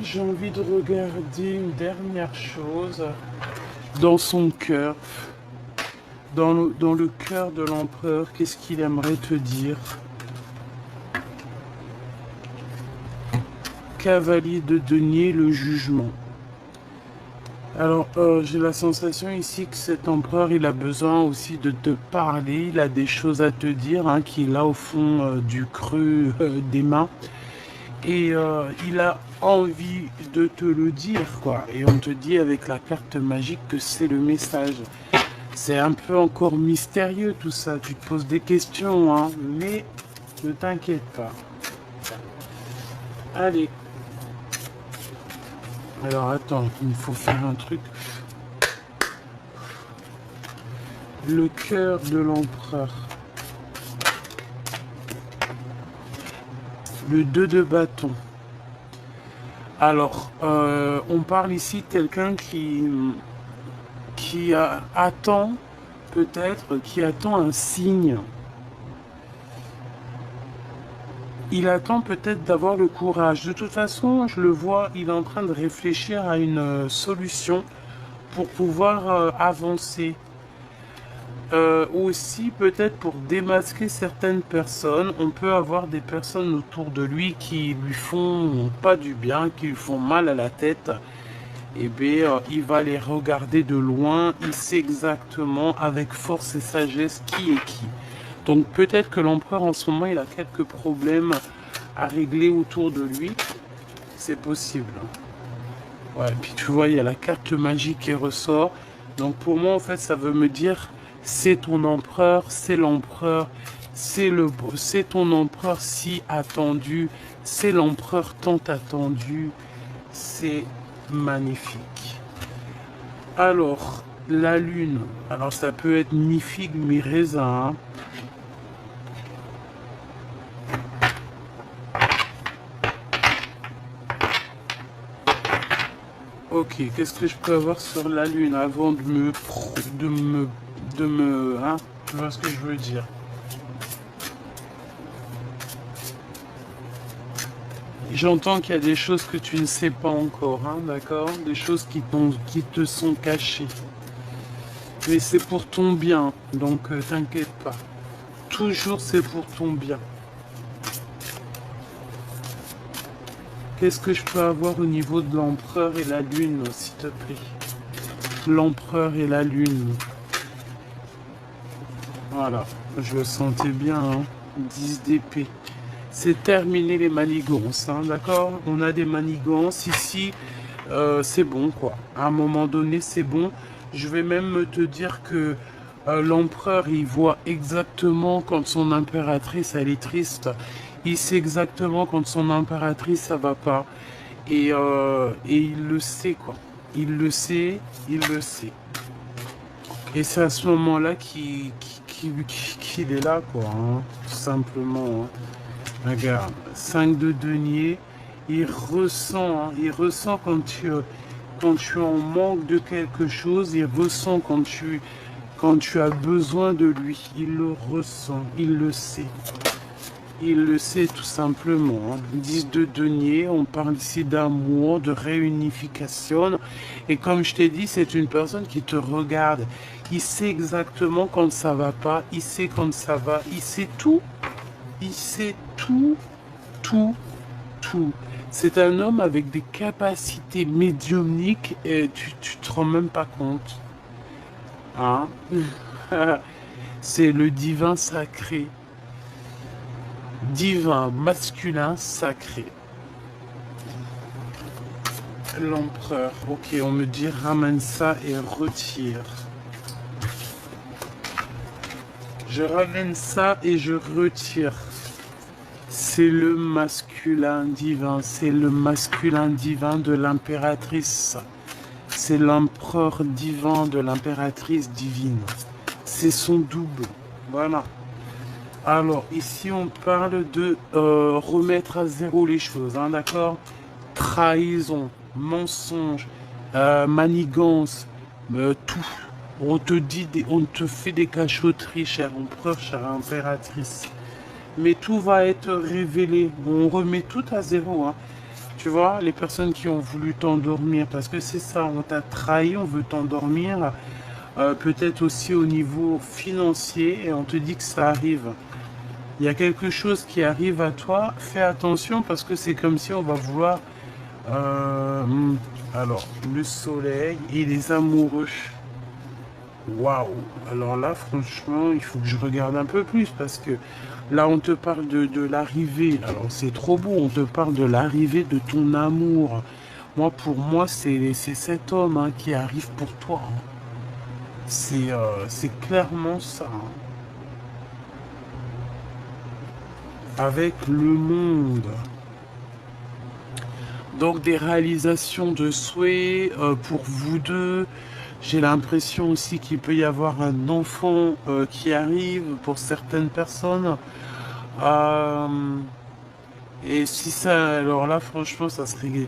J'ai envie de regarder une dernière chose. Dans son cœur. Dans le cœur de l'empereur, qu'est-ce qu'il aimerait te dire? Cavalier de denier, le jugement. Alors, j'ai la sensation ici que cet empereur, il a besoin aussi de te parler. Il a des choses à te dire, hein, qu'il a au fond du creux des mains. Et il a envie de te le dire, quoi. Et on te dit avec la carte magique que c'est le message. C'est un peu encore mystérieux tout ça. Tu te poses des questions, hein. Mais ne t'inquiète pas. Allez. Alors attends, il me faut faire un truc. Le cœur de l'empereur. Le 2 de bâton. Alors, on parle ici de quelqu'un qui attend, peut-être, qui attend un signe. Il attend peut-être d'avoir le courage. De toute façon, je le vois, il est en train de réfléchir à une solution pour pouvoir avancer. Aussi, peut-être pour démasquer certaines personnes, on peut avoir des personnes autour de lui qui lui font pas du bien, qui lui font mal à la tête. Et bien, il va les regarder de loin, il sait exactement avec force et sagesse qui est qui. Donc peut-être que l'empereur en ce moment, il a quelques problèmes à régler autour de lui. C'est possible. Ouais, puis tu vois, il y a la carte magique qui ressort. Donc pour moi, en fait, ça veut me dire, c'est ton empereur, c'est l'empereur, c'est ton empereur si attendu, c'est l'empereur tant attendu. C'est magnifique. Alors, la lune. Alors, ça peut être mi figue, mi raisin. Hein. Ok, qu'est-ce que je peux avoir sur la lune avant de me... hein, tu vois ce que je veux dire? J'entends qu'il y a des choses que tu ne sais pas encore, hein, d'accord? Des choses qui te sont cachées. Mais c'est pour ton bien, donc t'inquiète pas. Toujours c'est pour ton bien. Qu'est-ce que je peux avoir au niveau de l'empereur et la lune, s'il te plaît? L'empereur et la lune. Voilà, je le sentais bien, hein. 10 d'épée. C'est terminé les manigances, hein, d'accord? On a des manigances ici, c'est bon, quoi. À un moment donné, c'est bon. Je vais même te dire que l'empereur, il voit exactement quand son impératrice, elle est triste. Il sait exactement quand son impératrice, ça va pas. Et il le sait, quoi. Il le sait, il le sait. Et c'est à ce moment-là qu'il est là, quoi, hein, tout simplement. Hein. Regarde, 5 de denier, il ressent quand tu es en manque de quelque chose, il ressent quand tu as besoin de lui, il le ressent, il le sait. Il le sait tout simplement. 10 de denier, on parle ici d'amour, de réunification. Et comme je t'ai dit, c'est une personne qui te regarde. Il sait exactement quand ça va pas, il sait quand ça va, il sait tout. Il sait tout, tout, tout. C'est un homme avec des capacités médiumniques et tu te rends même pas compte. Hein? C'est le divin sacré. Divin masculin sacré. L'empereur. Ok, on me dit ramène ça et retire. Je ramène ça et je retire. C'est le masculin divin. C'est le masculin divin de l'impératrice. C'est l'empereur divin de l'impératrice divine. C'est son double. Voilà. Alors, ici, on parle de remettre à zéro les choses, hein, d'accord? Trahison, mensonge, manigance, tout. On te dit, on te fait des cachotteries, cher empereur, chère impératrice. Mais tout va être révélé. On remet tout à zéro, hein. Tu vois, les personnes qui ont voulu t'endormir, parce que c'est ça, on t'a trahi, on veut t'endormir. Peut-être aussi au niveau financier, et on te dit que ça arrive. Il y a quelque chose qui arrive à toi, fais attention parce que c'est comme si on va vouloir... alors, le soleil et les amoureux. Waouh! Alors là, franchement, il faut que je regarde un peu plus parce que là, on te parle de l'arrivée. Alors, c'est trop beau, on te parle de l'arrivée de ton amour. Moi, pour moi, c'est cet homme hein, qui arrive pour toi. Hein. C'est clairement ça. Hein. Avec le monde. Donc, des réalisations de souhaits pour vous deux. J'ai l'impression aussi qu'il peut y avoir un enfant qui arrive pour certaines personnes. Euh, et si ça, alors là, franchement, ça serait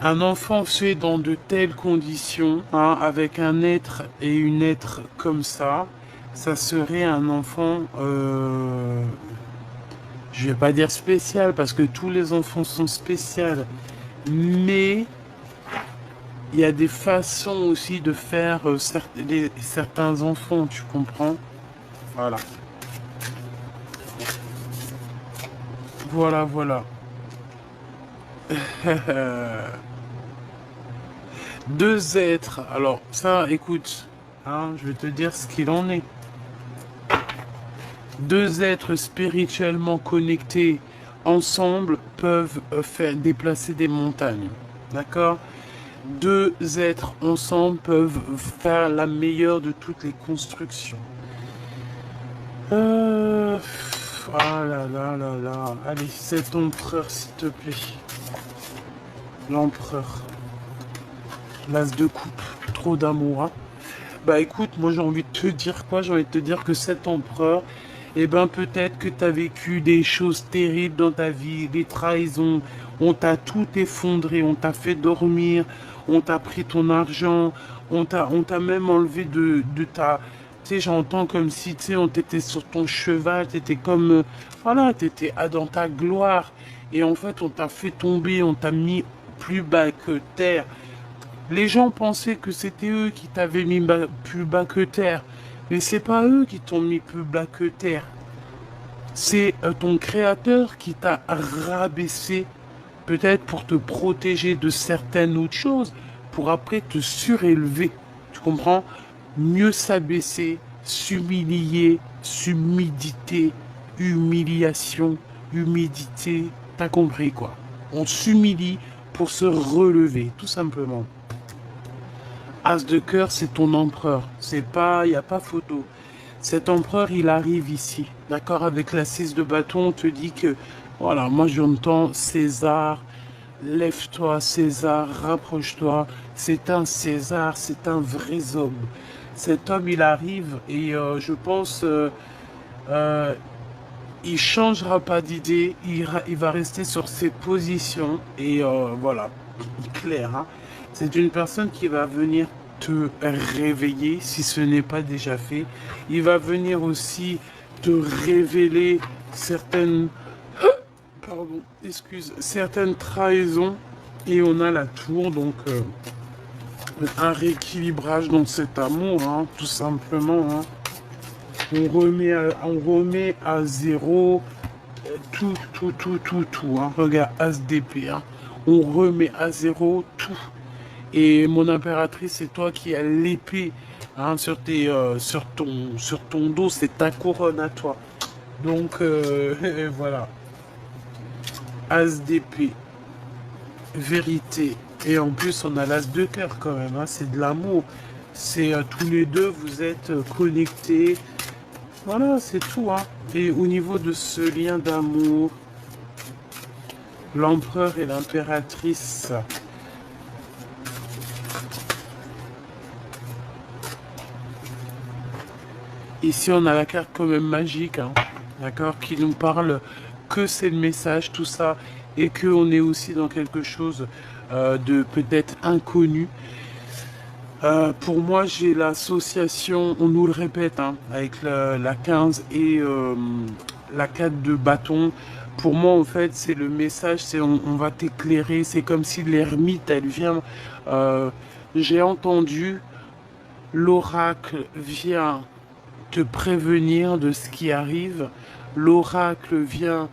un enfant fait dans de telles conditions, hein, avec un être et une être comme ça serait un enfant, je vais pas dire spécial parce que tous les enfants sont spéciaux, mais il y a des façons aussi de faire certains enfants, tu comprends? Voilà. Voilà, voilà. Deux êtres. Alors, ça, écoute, hein, je vais te dire ce qu'il en est. Deux êtres spirituellement connectés ensemble peuvent faire déplacer des montagnes. D'accord? Deux êtres ensemble peuvent faire la meilleure de toutes les constructions. Ah là là là là. Allez, cet empereur, s'il te plaît. L'empereur. L'as de coupe. Trop d'amour, hein. Bah écoute, moi j'ai envie de te dire quoi? J'ai envie de te dire que cet empereur, eh ben peut-être que tu as vécu des choses terribles dans ta vie, des trahisons, on t'a tout effondré, on t'a fait dormir, on t'a pris ton argent, on t'a même enlevé de ta... Tu sais, j'entends comme si, tu sais, on t'était sur ton cheval, t'étais comme... voilà, t'étais dans ta gloire. Et en fait, on t'a fait tomber, on t'a mis plus bas que terre. Les gens pensaient que c'était eux qui t'avaient mis plus bas que terre. Mais c'est pas eux qui t'ont mis plus bas que terre. C'est ton créateur qui t'a rabaissé, peut-être pour te protéger de certaines autres choses, pour après te surélever. Tu comprends? Mieux s'abaisser, s'humilier, s'humidité, humiliation, humidité. T'as compris quoi? On s'humilie pour se relever, tout simplement. As de cœur, c'est ton empereur. C'est pas, il n'y a pas photo. Cet empereur, il arrive ici. D'accord? Avec la 6 de bâton, on te dit que, voilà, moi j'entends César, lève-toi, César, rapproche-toi. C'est un César, c'est un vrai homme. Cet homme, il arrive et je pense, euh, il changera pas d'idée. Il va rester sur ses positions et voilà, clair. Hein? C'est une personne qui va venir te réveiller si ce n'est pas déjà fait. Il va venir aussi te révéler certaines, pardon, excuse, certaines trahisons. Et on a la tour, donc un rééquilibrage dans cet amour, hein, tout simplement. Hein. On remet à zéro tout, tout, tout, tout, tout. Hein. Regarde, As d'épée. Hein. On remet à zéro tout. Et mon impératrice, c'est toi qui as l'épée hein, sur ton dos, c'est ta couronne à toi. Donc voilà. As d'épée, vérité. Et en plus, on a l'as de cœur quand même. Hein, c'est de l'amour. C'est tous les deux, vous êtes connectés. Voilà, c'est tout. Hein. Et au niveau de ce lien d'amour, l'empereur et l'impératrice. Ici, on a la carte quand même magique, hein, d'accord, qui nous parle que c'est le message, tout ça, et qu'on est aussi dans quelque chose de peut-être inconnu. Pour moi, j'ai l'association, on nous le répète, hein, avec la 15 et la 4 de bâton. Pour moi, en fait, c'est le message, c'est on va t'éclairer. C'est comme si l'ermite, elle vient. J'ai entendu, l'oracle vient te prévenir de ce qui arrive. L'oracle vient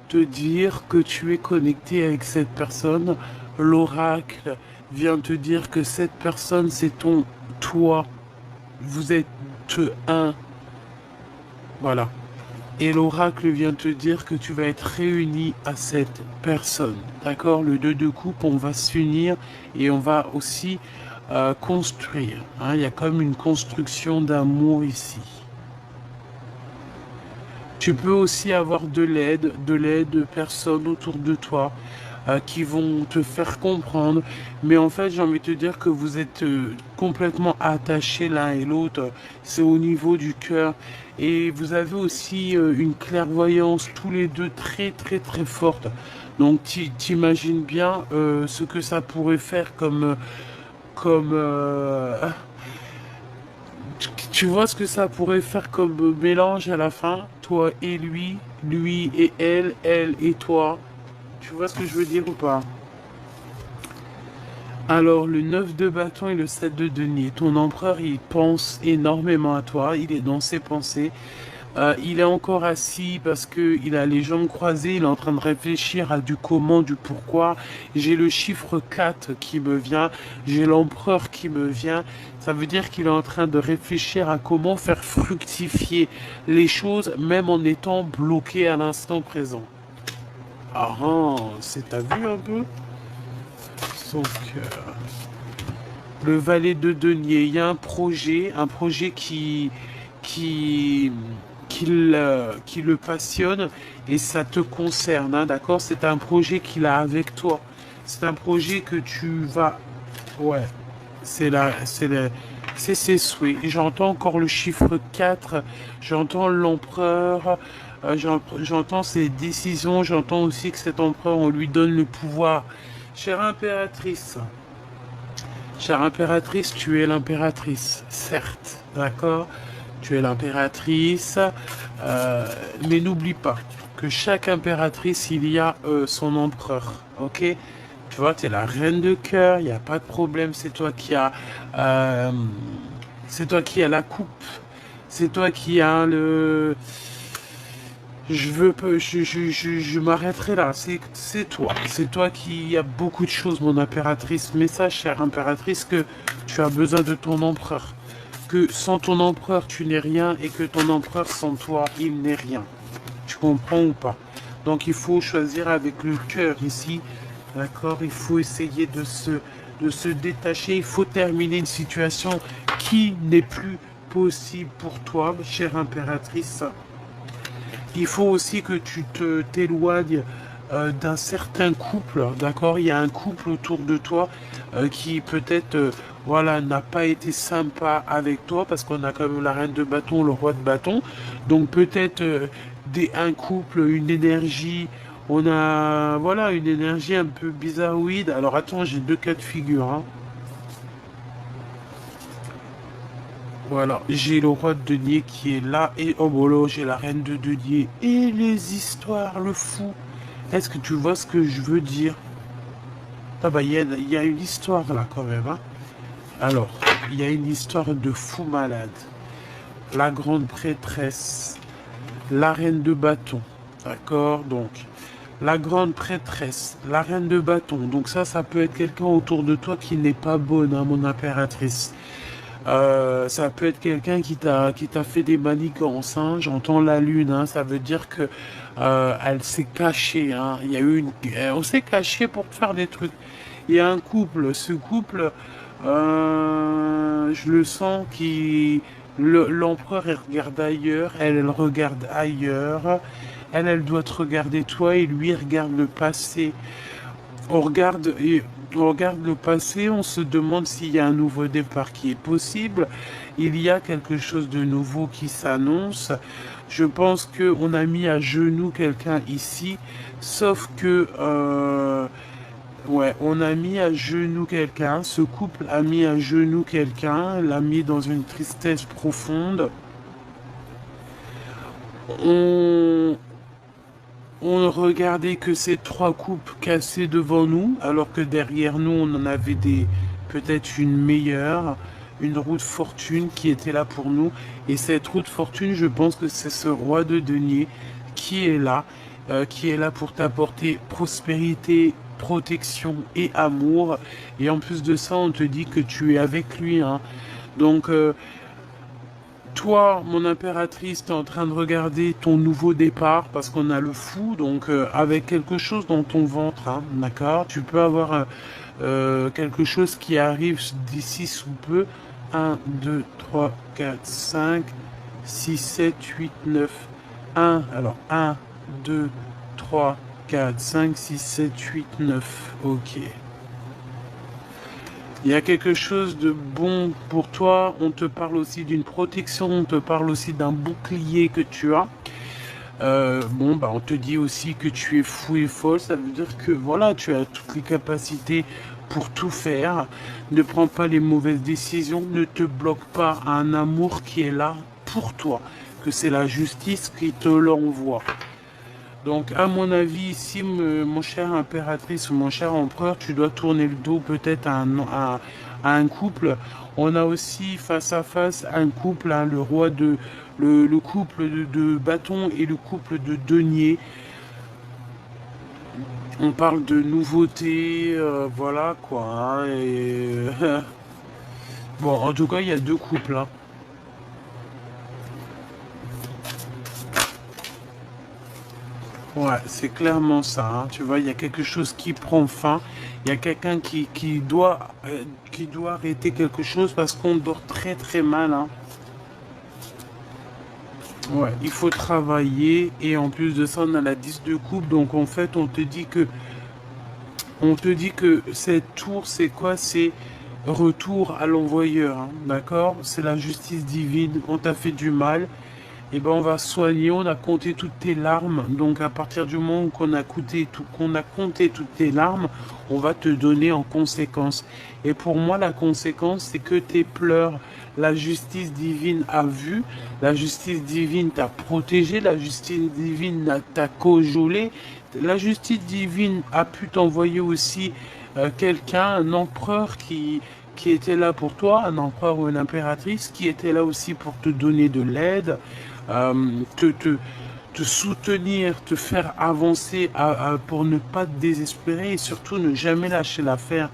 te dire que tu es connecté avec cette personne. L'oracle vient te dire que cette personne, c'est ton toi. vous êtes un. Voilà. Et l'oracle vient te dire que tu vas être réuni à cette personne. D'accord? Le 2 de coupe, on va s'unir et on va aussi construire. Hein. Il y a comme une construction d'amour ici. Tu peux aussi avoir de l'aide de personnes autour de toi qui vont te faire comprendre. Mais en fait, j'ai envie de te dire que vous êtes complètement attachés l'un et l'autre. C'est au niveau du cœur. Et vous avez aussi une clairvoyance tous les deux très très très forte. Donc t'imagines bien ce que ça pourrait faire comme tu vois ce que ça pourrait faire comme mélange à la fin, toi et lui et elle et toi. Tu vois ce que je veux dire ou pas? Alors, le 9 de bâton et le 7 de denier. Ton empereur, il pense énormément à toi. Il est dans ses pensées. Il est encore assis parce que il a les jambes croisées. Il est en train de réfléchir à du comment, du pourquoi. J'ai le chiffre 4 qui me vient. J'ai l'empereur qui me vient. Ça veut dire qu'il est en train de réfléchir à comment faire fructifier les choses, même en étant bloqué à l'instant présent. Ah, t'as vu un peu? Donc, le valet de denier, il y a un projet qui, qui le passionne et ça te concerne, hein, d'accord? C'est un projet qu'il a avec toi. C'est un projet que tu vas... Ouais, c'est ses souhaits. Et j'entends encore le chiffre 4, j'entends l'empereur, j'entends ses décisions, j'entends aussi que cet empereur, on lui donne le pouvoir. Chère impératrice, tu es l'impératrice, certes, d'accord? Tu es l'impératrice, mais n'oublie pas que chaque impératrice, il y a son empereur, ok? Tu vois, tu es la reine de cœur, il n'y a pas de problème, euh, c'est toi qui as la coupe, c'est toi qui as le... Je veux pas, je m'arrêterai là. C'est toi qui a beaucoup de choses, mon impératrice. Mais sache, chère impératrice, que tu as besoin de ton empereur. Que sans ton empereur, tu n'es rien et que ton empereur, sans toi, il n'est rien. Tu comprends ou pas? Donc il faut choisir avec le cœur ici. D'accord? Il faut essayer de se détacher. Il faut terminer une situation qui n'est plus possible pour toi, chère impératrice. Il faut aussi que tu t'éloignes d'un certain couple, d'accord? Il y a un couple autour de toi qui peut-être voilà, n'a pas été sympa avec toi parce qu'on a quand même la reine de bâton, le roi de bâton. Donc peut-être un couple, une énergie, on a voilà une énergie un peu bizarroïde. Alors attends, j'ai deux cas de figure, hein. Voilà, j'ai le roi de denier qui est là et oh bolo, j'ai la reine de denier et les histoires, le fou. Est-ce que tu vois ce que je veux dire? Ah bah il y a une histoire là quand même, hein. Alors, il y a une histoire de fou malade. La grande prêtresse, la reine de bâton, d'accord? Donc, la grande prêtresse, la reine de bâton. Donc ça peut être quelqu'un autour de toi qui n'est pas bonne, hein, mon impératrice. Ça peut être quelqu'un qui t'a fait des manigances, hein. J'entends la lune, hein. Ça veut dire que elle s'est cachée, hein. Il y a eu on s'est caché pour faire des trucs. Il y a un couple, ce couple, je le sens qui l'empereur elle regarde ailleurs, elle regarde ailleurs. Elle doit te regarder toi et lui regarde le passé. On regarde le passé, on se demande s'il y a un nouveau départ qui est possible. Il y a quelque chose de nouveau qui s'annonce. Je pense que on a mis à genoux quelqu'un ici, sauf que ouais, on a mis à genoux quelqu'un. Ce couple a mis à genoux quelqu'un, l'a mis dans une tristesse profonde. On, On regardait que ces trois coupes cassées devant nous, alors que derrière nous, on en avait peut-être une meilleure, une roue de fortune qui était là pour nous. Et cette roue de fortune, je pense que c'est ce roi de denier qui est là pour t'apporter prospérité, protection et amour. Et en plus de ça, on te dit que tu es avec lui, hein. Donc, Toi, mon impératrice, tu es en train de regarder ton nouveau départ parce qu'on a le fou, donc avec quelque chose dans ton ventre, hein, d'accord? Tu peux avoir quelque chose qui arrive d'ici sous peu. Un, 2, 3, 4, 5, 6, 7, 8, 9. Alors un, 2, 3, 4, 5, 6, 7, 8, 9. Ok. Il y a quelque chose de bon pour toi. On te parle aussi d'une protection. On te parle aussi d'un bouclier que tu as. Bon, bah, on te dit aussi que tu es fou et folle. Ça veut dire que voilà, tu as toutes les capacités pour tout faire. Ne prends pas les mauvaises décisions. Ne te bloque pas à un amour qui est là pour toi. Que c'est la justice qui te l'envoie. Donc, à mon avis, ici, mon cher impératrice ou mon cher empereur, tu dois tourner le dos peut-être à un couple. On a aussi face à face un couple, hein, le couple de bâton et le couple de denier. On parle de nouveautés, voilà quoi. Hein, bon, en tout cas, il y a deux couples. Hein. Ouais, c'est clairement ça. Hein. Tu vois, il y a quelque chose qui prend fin. Il y a quelqu'un qui doit arrêter quelque chose parce qu'on dort très très mal. Hein. Ouais, il faut travailler et en plus de ça, on a la 10 de coupe. Donc en fait, on te dit que cette tour, c'est quoi? C'est retour à l'envoyeur. Hein. D'accord? C'est la justice divine. On t'a fait du mal. Eh ben, on va soigner, on a compté toutes tes larmes. Donc, à partir du moment qu'on a compté toutes tes larmes, on va te donner en conséquence. Et pour moi, la conséquence, c'est que tes pleurs, la justice divine a vu, la justice divine t'a protégé, la justice divine t'a cajolé, la justice divine a pu t'envoyer aussi quelqu'un, un empereur qui était là pour toi, un empereur ou une impératrice, qui était là aussi pour te donner de l'aide, euh, te, te, te soutenir, te faire avancer pour ne pas te désespérer et surtout ne jamais lâcher l'affaire.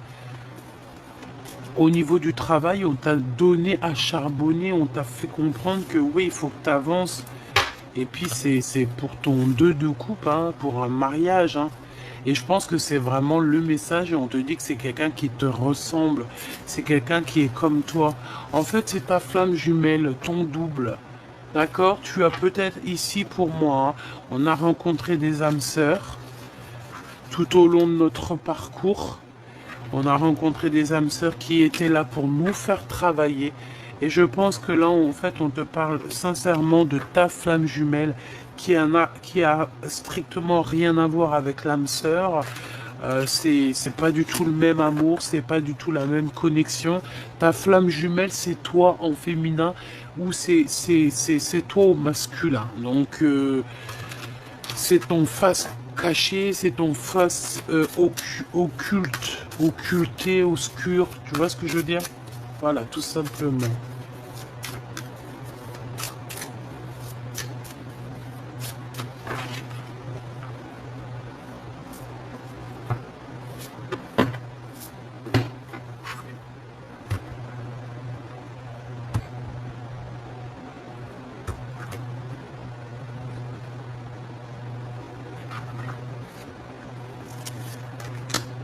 Au niveau du travail, on t'a donné à charbonner, on t'a fait comprendre que oui, il faut que tu avances. Et puis c'est pour ton 2 de coupe, hein, pour un mariage. Hein. Et je pense que c'est vraiment le message et on te dit que c'est quelqu'un qui te ressemble. C'est quelqu'un qui est comme toi. En fait, c'est ta flamme jumelle, ton double. D'accord? Tu as peut-être ici pour moi, hein, on a rencontré des âmes sœurs tout au long de notre parcours. On a rencontré des âmes sœurs qui étaient là pour nous faire travailler. Et je pense que là, en fait, on te parle sincèrement de ta flamme jumelle qui a strictement rien à voir avec l'âme sœur. C'est pas du tout le même amour, c'est pas du tout la même connexion. Ta flamme jumelle, c'est toi en féminin ou c'est toi au masculin. Donc, c'est ton face caché, c'est ton face occulte, occulté, obscur. Tu vois ce que je veux dire? Voilà, tout simplement.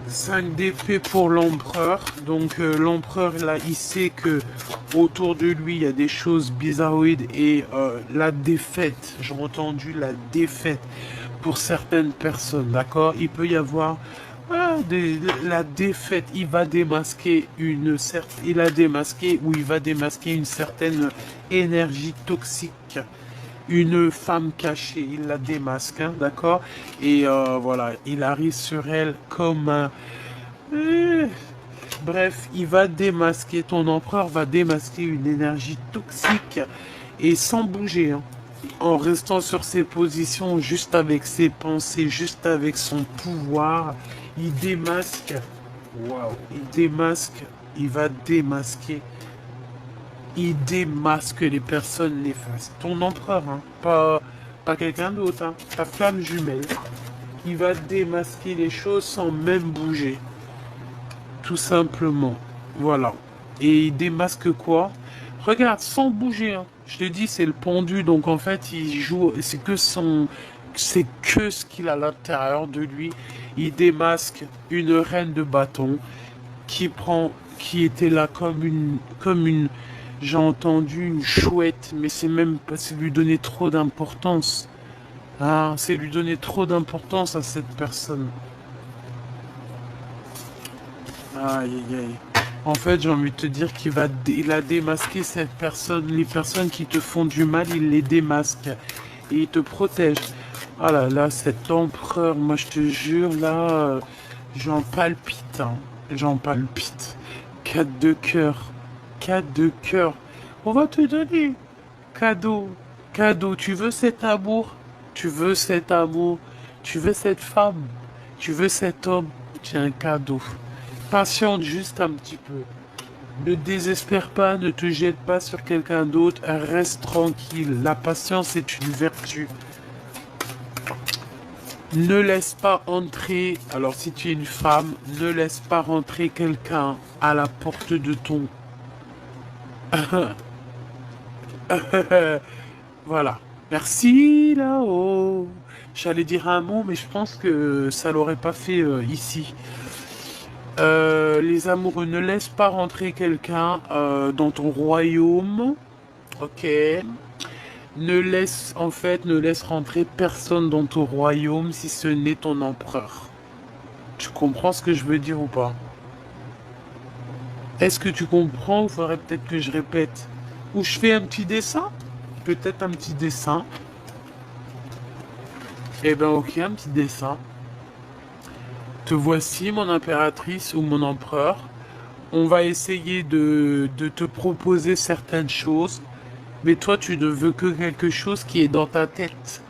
Cinq d'épée pour l'empereur. Donc l'empereur là, il sait que autour de lui il y a des choses bizarroïdes et la défaite. J'ai entendu la défaite pour certaines personnes. D'accord. Il peut y avoir la défaite. Il va démasquer il a démasqué ou il va démasquer une certaine énergie toxique. Une femme cachée, il la démasque, hein, d'accord? Et voilà, il arrive sur elle comme un... euh, Bref, il va démasquer, ton empereur va démasquer une énergie toxique et sans bouger, hein, en restant sur ses positions, juste avec ses pensées, juste avec son pouvoir, il démasque, waouh, il va démasquer, il démasque les personnes néfastes. Ton empereur, hein, pas quelqu'un d'autre, hein, ta flamme jumelle, il va démasquer les choses sans même bouger. Tout simplement. Voilà. Et il démasque quoi? Regarde, sans bouger, hein. Je te dis, c'est le pendu, donc en fait, il joue, c'est que ce qu'il a à l'intérieur de lui. Il démasque une reine de bâton qui était là j'ai entendu une chouette, mais c'est même pas, c'est lui donner trop d'importance. Ah, c'est lui donner trop d'importance à cette personne. Aïe, aïe, aïe. En fait, j'ai envie de te dire il a démasqué cette personne. Les personnes qui te font du mal, il les démasque. Et il te protège. Ah là là, cet empereur, moi je te jure, là, j'en palpite, hein. J'en palpite. 4 de cœur. 4 de cœur. On va te donner. Cadeau. Cadeau. Tu veux cet amour? Tu veux cet amour? Tu veux cette femme? Tu veux cet homme? Tiens, un cadeau. Patiente juste un petit peu. Ne désespère pas, ne te jette pas sur quelqu'un d'autre, reste tranquille. La patience est une vertu. Ne laisse pas entrer, alors si tu es une femme, ne laisse pas rentrer quelqu'un à la porte de ton... Voilà. Merci là-haut. J'allais dire un mot, mais je pense que ça l'aurait pas fait ici. Les amoureux, ne laisse pas rentrer quelqu'un dans ton royaume. Ok. Ne laisse rentrer personne dans ton royaume si ce n'est ton empereur. Tu comprends ce que je veux dire ou pas? Est-ce que tu comprends ou faudrait peut-être que je répète? Ou je fais un petit dessin? Peut-être un petit dessin. Eh ben ok, un petit dessin. Te voici, mon impératrice ou mon empereur. On va essayer de te proposer certaines choses, mais toi, tu ne veux que quelque chose qui est dans ta tête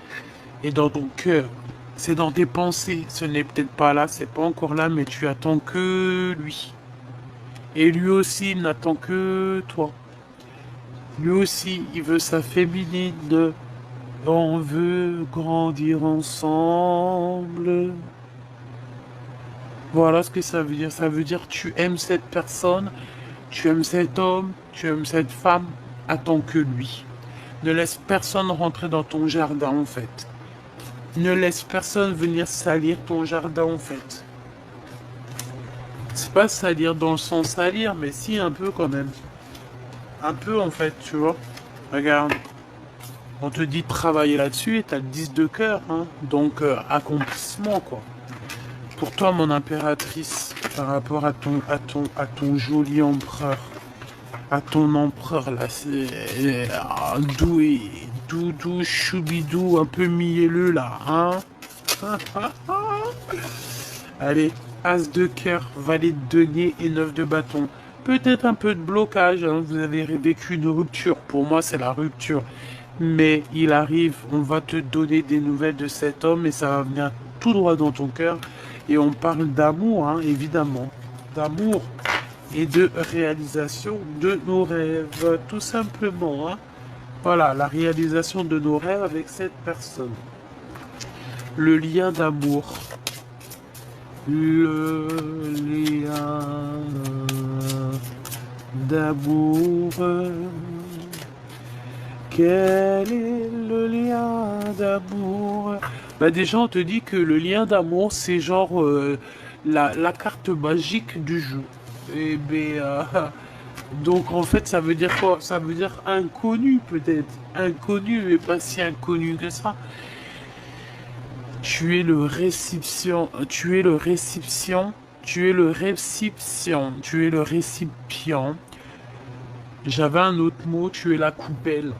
et dans ton cœur. C'est dans tes pensées. Ce n'est peut-être pas là, c'est pas encore là, mais tu attends que lui. Et lui aussi, il n'attend que toi. Lui aussi, il veut sa féminine. On veut grandir ensemble. Voilà ce que ça veut dire. Ça veut dire tu aimes cette personne, tu aimes cet homme, tu aimes cette femme, attends que lui. Ne laisse personne rentrer dans ton jardin en fait. Ne laisse personne venir salir ton jardin en fait. C'est pas salir dans le sens salir, mais si un peu quand même. Un peu en fait, tu vois. Regarde. On te dit de travailler là-dessus et t'as le 10 de cœur, hein. Donc accomplissement quoi. Pour toi, mon impératrice, par rapport à ton joli empereur, à ton empereur là, c'est doudou, choubidou, un peu mielleux là, hein. Allez, as de cœur, valet de denier et 9 de bâton. Peut-être un peu de blocage, hein. Vous avez vécu une rupture. Pour moi, c'est la rupture. Mais il arrive, on va te donner des nouvelles de cet homme et ça va venir tout droit dans ton cœur. Et on parle d'amour, hein, évidemment. D'amour et de réalisation de nos rêves, tout simplement. Hein. Voilà, la réalisation de nos rêves avec cette personne. Le lien d'amour. Le lien d'amour. Quel est le lien d'amour? Bah déjà, on te dit que le lien d'amour, c'est genre la carte magique du jeu. Et ben, donc en fait, ça veut dire quoi? Ça veut dire inconnu peut-être. Inconnu, mais pas si inconnu que ça. Tu es le récipient. Tu es le récipient. Tu es le récipient. Tu es le récipient. J'avais un autre mot, tu es la coupelle.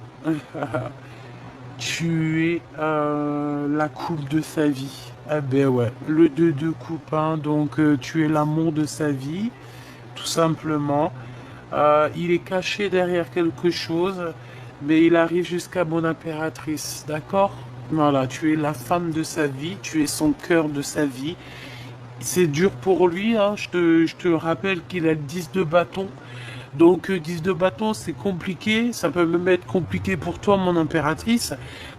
Tu es la coupe de sa vie. Ah ben ouais, le 2 de coupe, hein, donc tu es l'amour de sa vie, tout simplement. Il est caché derrière quelque chose, mais il arrive jusqu'à mon impératrice, d'accord? Voilà, tu es la femme de sa vie, tu es son cœur de sa vie. C'est dur pour lui, hein, je te rappelle qu'il a le 10 de bâton. Donc 10 de bâton, c'est compliqué. Ça peut même être compliqué pour toi, mon impératrice.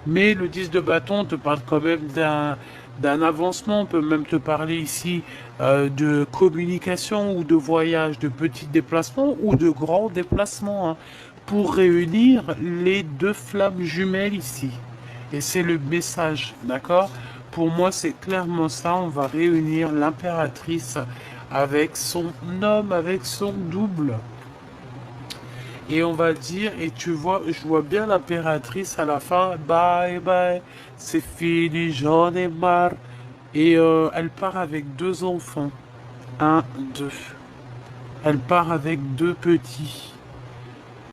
Mais le 10 de bâton te parle quand même d'un avancement. On peut même te parler ici de communication ou de voyage, de petits déplacements ou de grands déplacements. Hein. pour réunir les deux flammes jumelles ici. Et c'est le message, d'accord? Pour moi, c'est clairement ça. On va réunir l'impératrice avec son homme, avec son double. Et on va dire, et tu vois, je vois bien l'impératrice à la fin, bye bye, c'est fini, j'en ai marre. Et elle part avec deux enfants. Un, deux. Elle part avec deux petits.